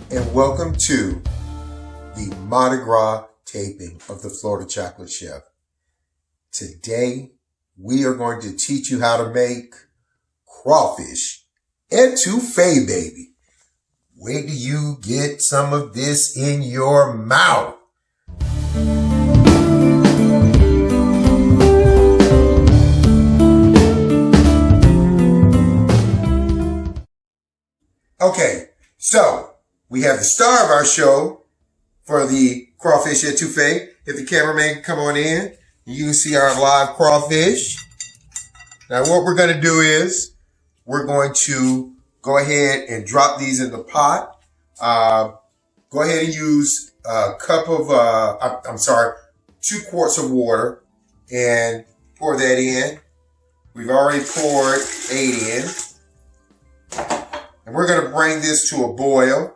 and welcome to the Mardi Gras taping of the Florida Chocolate Chef. Today, we are going to teach you how to make crawfish etouffee, baby. Wait till you get some of this in your mouth. Okay, so we have the star of our show for the crawfish etouffee. If the cameraman can come on in, you can see our live crawfish. Now what we're going to do is we're going to go ahead and drop these in the pot. Go ahead and use a cup of, 2 quarts of water and pour that in. We've already poured 8 in. And we're going to bring this to a boil.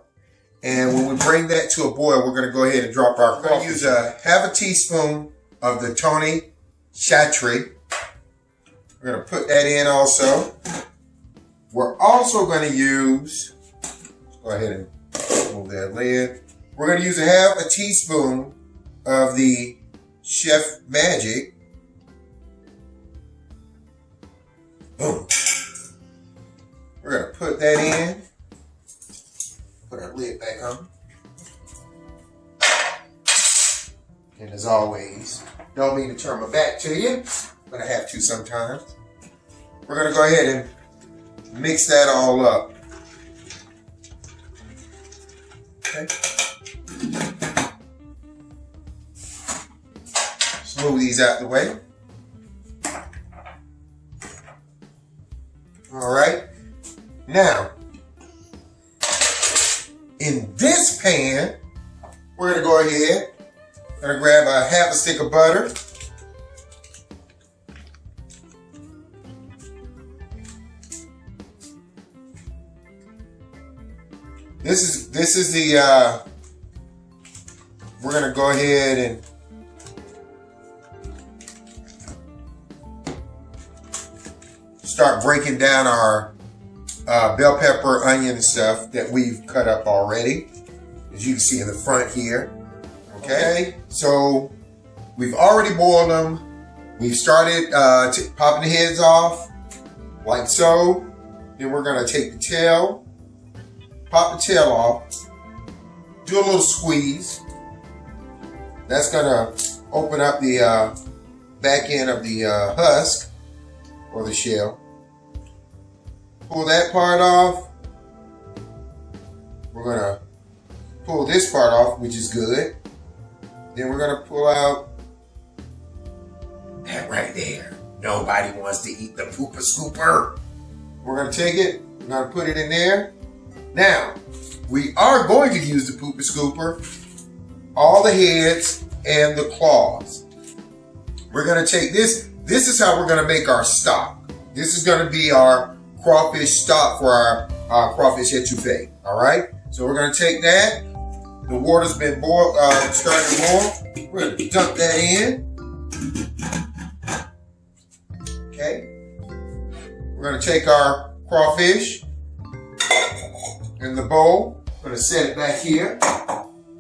And when we bring that to a boil, we're going to go ahead and drop our crawfish. We're going to use a half a teaspoon of the Tony Chatry. We're going to put that in also. We're also going to use, go ahead and move that lid. We're going to use a half a teaspoon of the Chef Magic. Boom. We're going to put that in. Put our lid back on. And as always, don't mean to turn my back to you, but I have to sometimes. We're going to go ahead and mix that all up. Okay. Smooth these out the way. All right. Now, in this pan, we're going to go ahead and grab a half a stick of butter. This is the, we're going to go ahead and start breaking down our bell pepper, onion, and stuff that we've cut up already, as you can see in the front here. Okay, so we've already boiled them. We've started popping the heads off, like so. Then we're gonna take the tail, pop the tail off, do a little squeeze. That's gonna open up the back end of the husk or the shell. Pull that part off. We're gonna pull this part off, which is good. Then we're gonna pull out that right there. Nobody wants to eat the pooper scooper. We're gonna take it, we're gonna put it in there. Now, we are going to use the pooper scooper, all the heads and the claws. We're gonna take this. This is how we're gonna make our stock. This is gonna be our crawfish stock for our crawfish etouffee. All right, so we're going to take that. The water's been boiled, starting to boil. We're going to dump that in. Okay, we're going to take our crawfish in the bowl. We're going to set it back here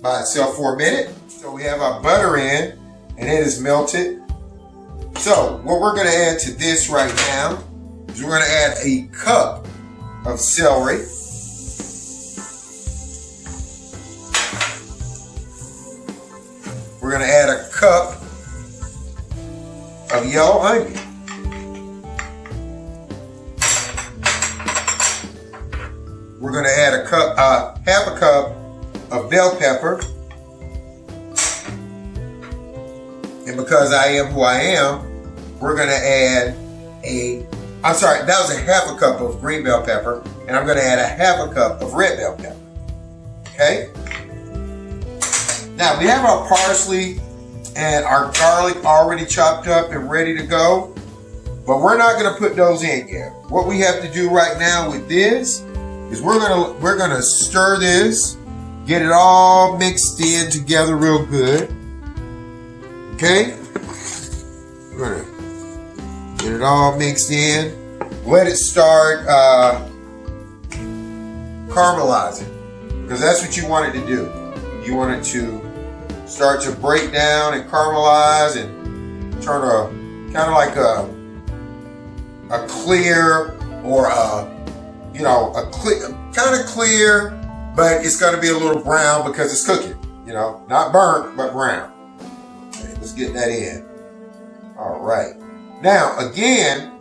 by itself for a minute. So we have our butter in, and it is melted. So what we're going to add to this right now, we're going to add a cup of celery. We're going to add a cup of yellow onion. We're going to add a cup, half a cup of bell pepper. And because I am who I am, we're going to add that was a half a cup of green bell pepper, and I'm going to add a half a cup of red bell pepper. Okay? Now, we have our parsley and our garlic already chopped up and ready to go, but we're not going to put those in yet. What we have to do right now with this is we're going to stir this, get it all mixed in together real good. Okay? We're going to get it all mixed in. Let it start caramelizing. because that's what you want it to do. You want it to start to break down and caramelize and turn a kind of like a clear or a clear, kind of clear, but it's going to be a little brown because it's cooking. Not burnt, but brown. Okay, let's get that in. All right. Now, again,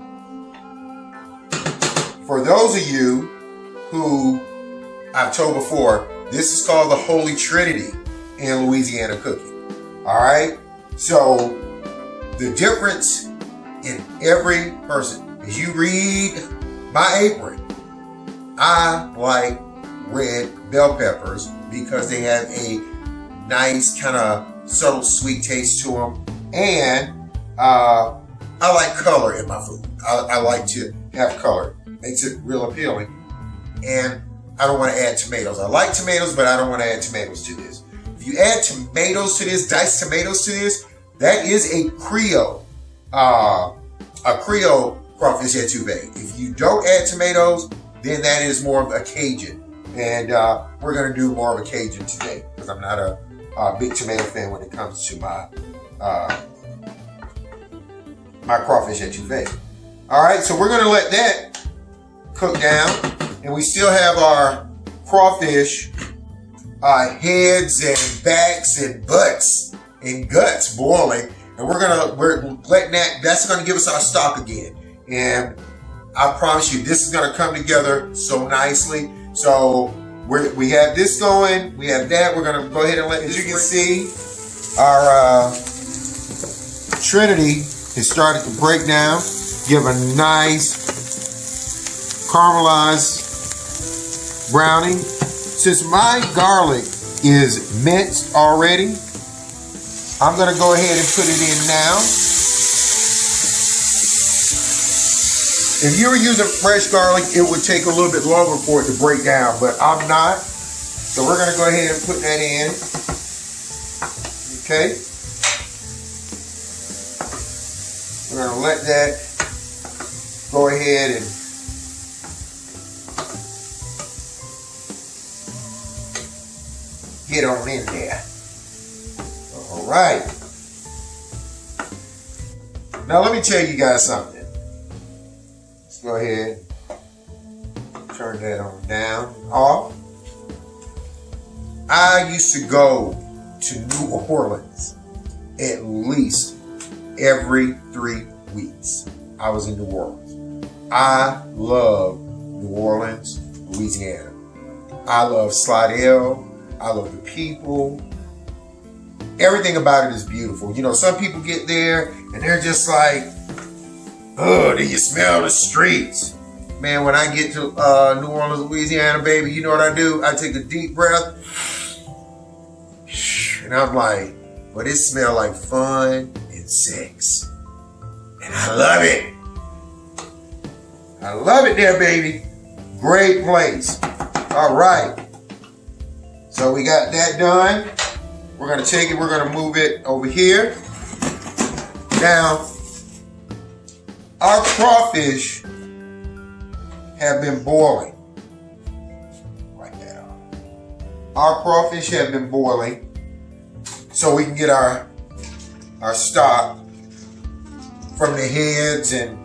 for those of you who I've told before, this is called the Holy Trinity in Louisiana cooking. All right. So the difference in every person, as you read my apron, I like red bell peppers because they have a nice kind of subtle sweet taste to them, and I like color in my food. I like to have color. Makes it real appealing. And I don't want to add tomatoes. I like tomatoes, but I don't want to add tomatoes to this. If you add tomatoes to this, diced tomatoes to this, that is a Creole crawfish etouffee. If you don't add tomatoes, then that is more of a Cajun. And we're going to do more of a Cajun today because I'm not a big tomato fan when it comes to my crawfish etouffee. All right, so we're going to let that cook down, and we still have our crawfish heads and backs and butts and guts boiling, and we're letting that's going to give us our stock again. And I promise you, this is going to come together so nicely. So we have this going, we have that. We're going to go ahead and let, as you can see, our Trinity has started to break down. Give a nice caramelized browning. Since my garlic is minced already, I'm going to go ahead and put it in now. If you were using fresh garlic, it would take a little bit longer for it to break down, but I'm not. So we're going to go ahead and put that in. Okay. We're going to let that go ahead and get on in there. All right. Now let me tell you guys something. Let's go ahead, turn that on down, off. I used to go to New Orleans at least every 3 weeks. I was in New Orleans. I love New Orleans, Louisiana. I love Slidell. I love the people. Everything about it is beautiful. Some people get there and they're just like, oh, do you smell the streets? Man, when I get to New Orleans, Louisiana, baby, you know what I do? I take a deep breath. And I'm like, well, it smells like fun and sex. And I love it. I love it there, baby. Great place. All right. So we got that done. We're going to take it. We're going to move it over here. Now, our crawfish have been boiling. Write that on. Our crawfish have been boiling so we can get our stock from the heads and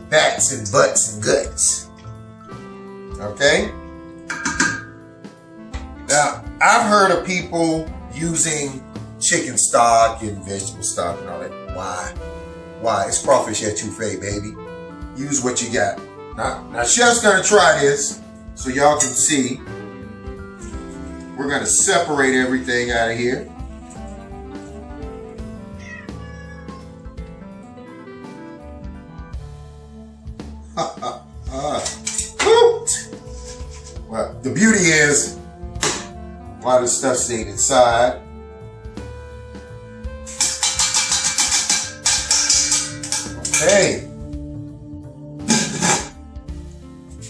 backs and butts and guts. Okay? Now, I've heard of people using chicken stock and vegetable stock and all that. Why? Why? It's crawfish etouffee, baby. Use what you got. Now Chef's gonna try this so y'all can see. We're gonna separate everything out of here. Well, the beauty is a lot of stuff stayed inside. Okay.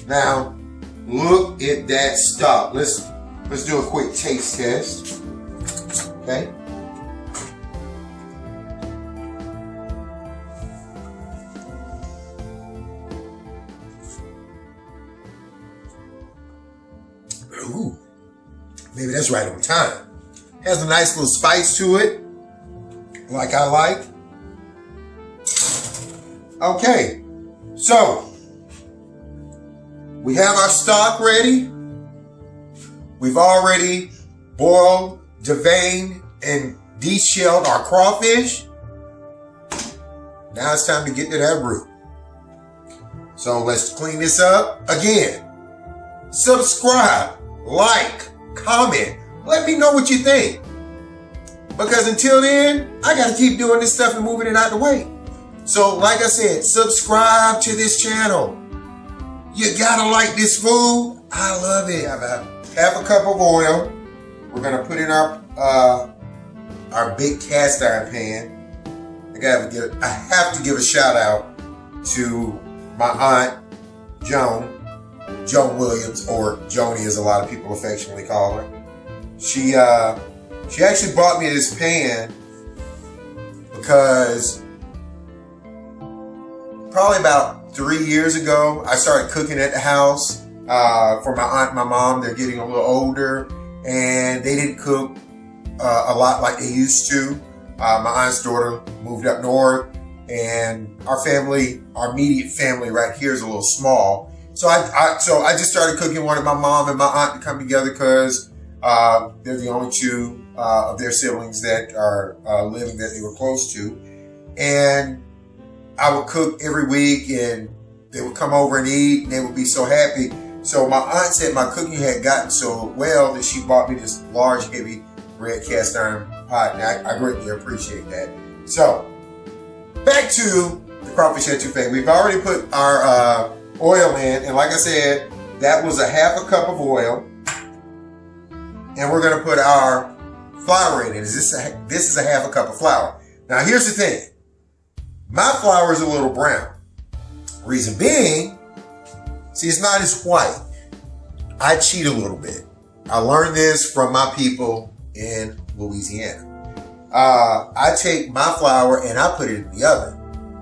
Now, look at that stock. Let's do a quick taste test. Okay. Ooh, Maybe that's right on time. Has a nice little spice to it, like I like. Okay, so we have our stock ready. We've already boiled, deveined, and de-shelled our crawfish. Now it's time to get to that roux. So let's clean this up. Again, subscribe, like, comment. Let me know what you think. Because until then, I got to keep doing this stuff and moving it out the way. So like I said, subscribe to this channel. You got to like this food. I love it. About half a cup of oil. We're going to put in our big cast iron pan. I have to give a shout out to my aunt, Joan Williams, or Joni as a lot of people affectionately call her. She actually bought me this pan because probably about 3 years ago, I started cooking at the house for my aunt and my mom. They're getting a little older and they didn't cook a lot like they used to. My aunt's daughter moved up north, and our family, our immediate family right here is a little small. So I just started cooking, wanted my mom and my aunt to come together because they're the only two of their siblings that are living that they were close to. And I would cook every week, and they would come over and eat, and they would be so happy. So my aunt said my cooking had gotten so well that she bought me this large, heavy red cast iron pot, and I greatly appreciate that. So, back to the crawfish etouffee. We've already put our oil in, and like I said, that was a half a cup of oil. And we're going to put our flour in it. This is a half a cup of flour. Now, here's the thing. My flour is a little brown. Reason being, see, it's not as white. I cheat a little bit. I learned this from my people in Louisiana. I take my flour and I put it in the oven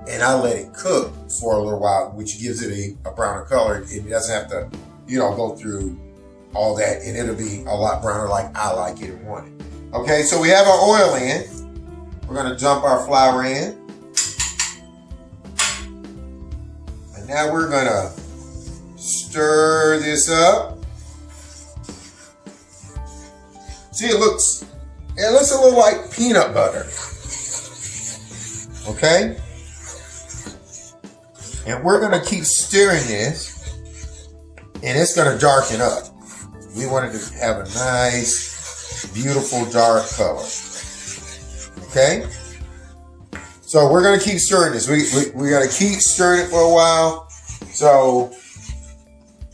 and I let it cook for a little while, which gives it a browner color. It doesn't have to, go through all that, and it'll be a lot browner like I like it and want it. Okay, so we have our oil in. We're gonna dump our flour in. And now we're gonna stir this up. See, it looks a little like peanut butter. Okay? And we're going to keep stirring this, and it's going to darken up. We want it to have a nice, beautiful dark color. Okay? So we're going to keep stirring this. We got to keep stirring it for a while. So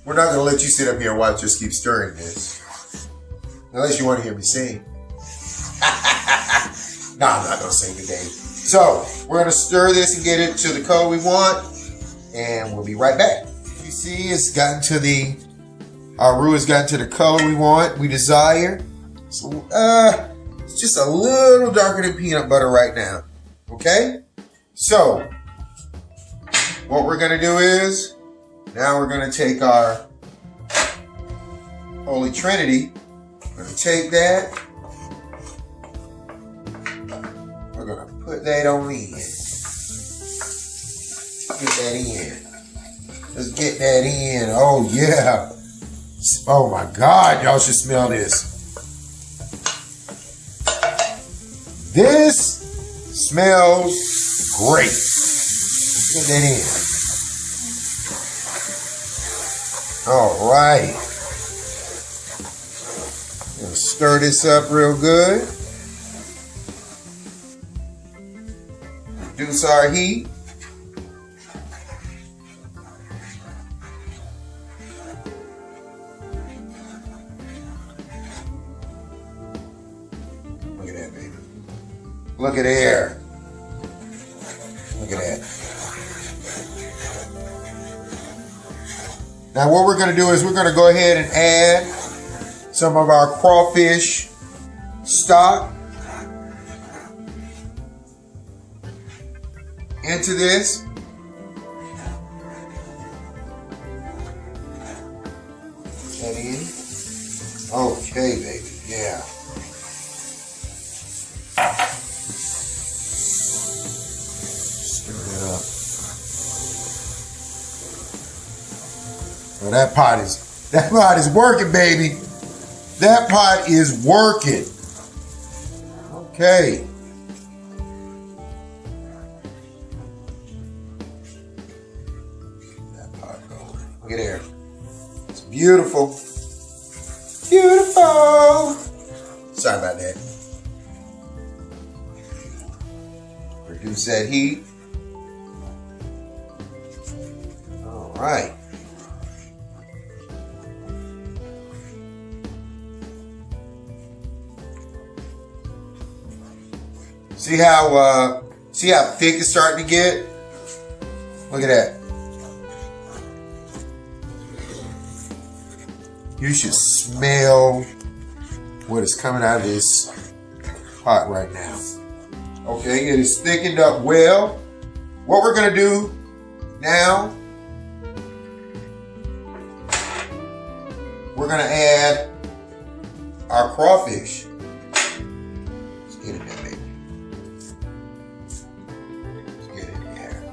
we're not going to let you sit up here and watch us keep stirring this. Unless you want to hear me sing. No, I'm not going to sing today. So, we're going to stir this and get it to the color we want. And we'll be right back. You see, our roux has gotten to the color we want, we desire. So, it's just a little darker than peanut butter right now. Okay? So, what we're going to do is, now we're going to take our Holy Trinity. We're going to take that. We're going to put that on in. Get that in. Let's get that in. Oh, yeah. Oh, my God. Y'all should smell this. This smells great. Let's get that in. All right. Stir this up real good. Reduce our heat. Look at that, baby. Look at there. Look at that. Now what we're going to do is we're going to go ahead and add some of our crawfish stock into this. That in. Okay, baby, yeah. Stir that up. Well, that pot is working, baby. That pot is working. Okay. That pot going. Look at there. It's beautiful. Beautiful. Sorry about that. Reduce that heat. All right. See how thick it's starting to get? Look at that. You should smell what is coming out of this pot right now. Okay, it is thickened up well. What we're gonna do now, we're gonna add our crawfish. Let's get in there, baby. Let's get in there.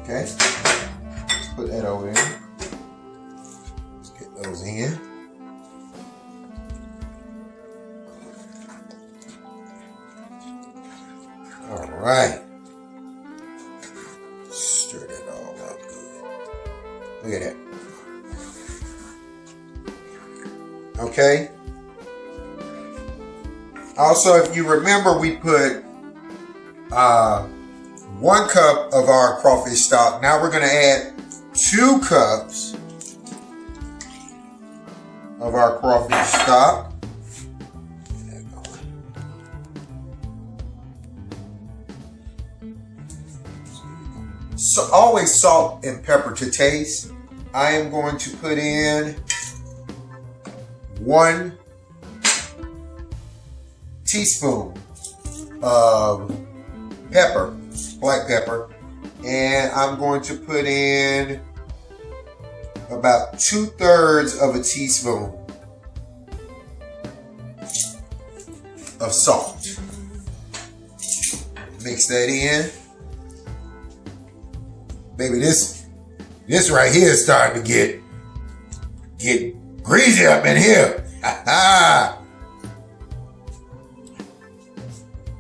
Okay, let's put that over there. Those in. All right. Stir that all up good. Look at that. Okay. Also, if you remember, we put 1 cup of our crawfish stock. Now we're going to add 2 cups of our crawfish stock. So always salt and pepper to taste. I am going to put in 1 teaspoon of pepper, black pepper, and I'm going to put in about 2/3 of a teaspoon of salt. Mix that in. Baby, this right here is starting to get greasy up in here.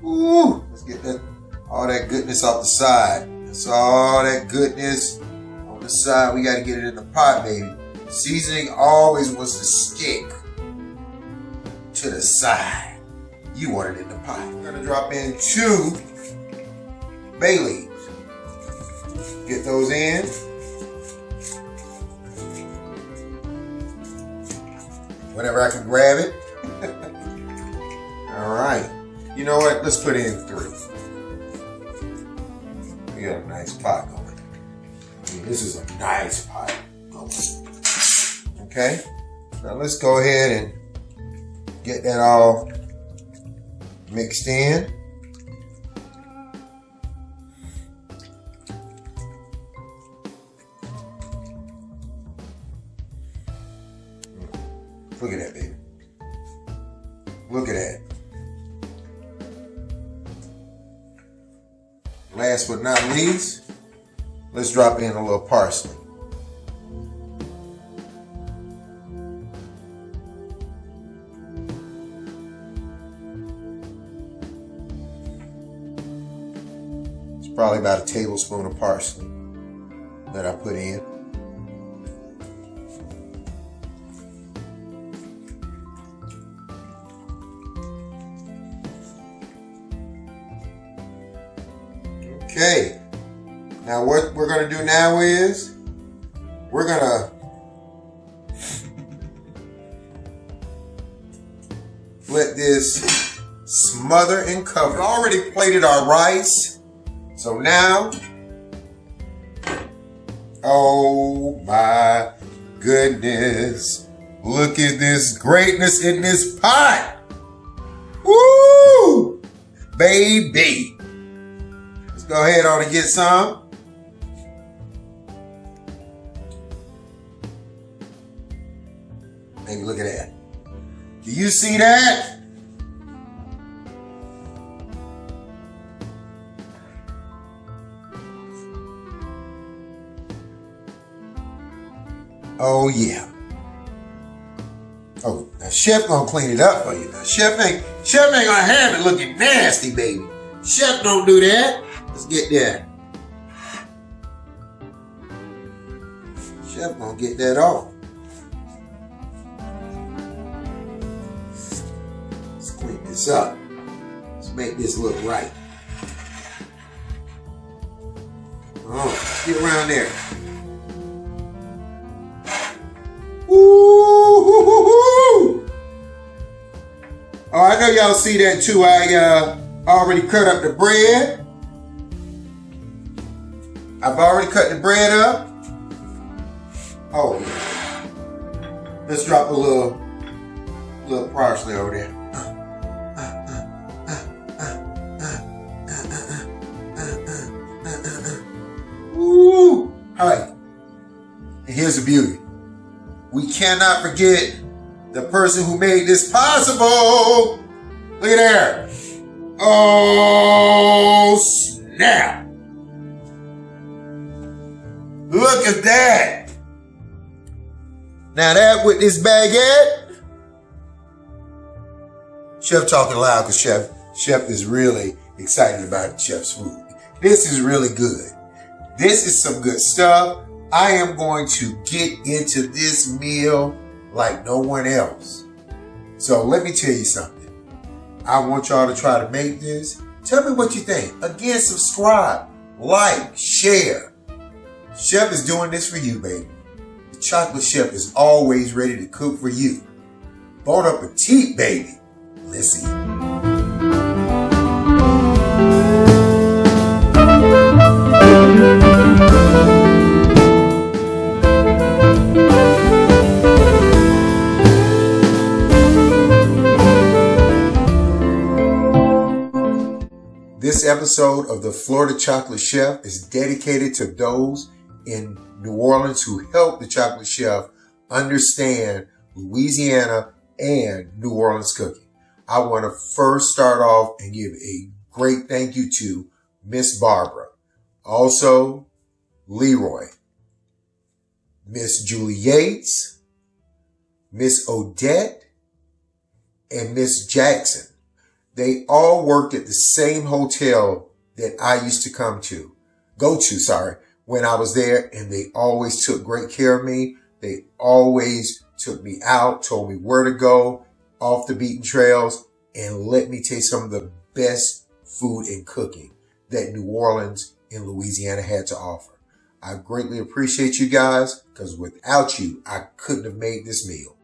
Ooh, let's get all that goodness off the side. That's all that goodness on the side. We got to get it in the pot, baby. Seasoning always wants to stick to the side. You want it in the pot. We're going to drop in 2 bay leaves. Get those in. Whenever I can grab it. All right. You know what? Let's put in 3. We got a nice pot going. I mean, this is a nice pot going. Okay? Now let's go ahead and get that all mixed in. Look at that, baby. Look at that. Last but not least, let's drop in a little parsley. It's probably about a tablespoon of parsley that I put in. Okay, now what we're going to do now is we're going to let this smother and cover. We've already plated our rice, so now, oh my goodness, look at this greatness in this pot. Woo, baby. Go ahead on and get some. Look at that. Do you see that? Oh yeah. Oh, now Chef gonna clean it up for you. Now Chef ain't gonna have it looking nasty, baby. Chef don't do that. Let's get that. Chef gonna get that off. Let's clean this up. Let's make this look right. Oh, get around there. Woo-hoo-hoo-hoo. Oh, I know y'all see that too. I already cut up the bread. I've already cut the bread up. Oh, yeah. Let's drop a little parsley over there. Woo! All right. And here's the beauty. We cannot forget the person who made this possible. Look at there. Oh, snap. Look at that. Now that with this baguette. Chef talking loud because Chef is really excited about Chef's food. This is really good. This is some good stuff. I am going to get into this meal like no one else. So let me tell you something. I want y'all to try to make this. Tell me what you think. Again, subscribe, like, share. Chef is doing this for you, baby. The chocolate chef is always ready to cook for you. Bon appetit, baby. Let's eat. This episode of the Florida Chocolate Chef is dedicated to those in New Orleans who helped the chocolate chef understand Louisiana and New Orleans cooking. I want to first start off and give a great thank you to Miss Barbara, also Leroy, Miss Julie Yates, Miss Odette, and Miss Jackson. They all worked at the same hotel that I used to go to, when I was there, and they always took great care of me. They always took me out, told me where to go, off the beaten trails, and let me taste some of the best food and cooking that New Orleans and Louisiana had to offer. I greatly appreciate you guys, because without you, I couldn't have made this meal.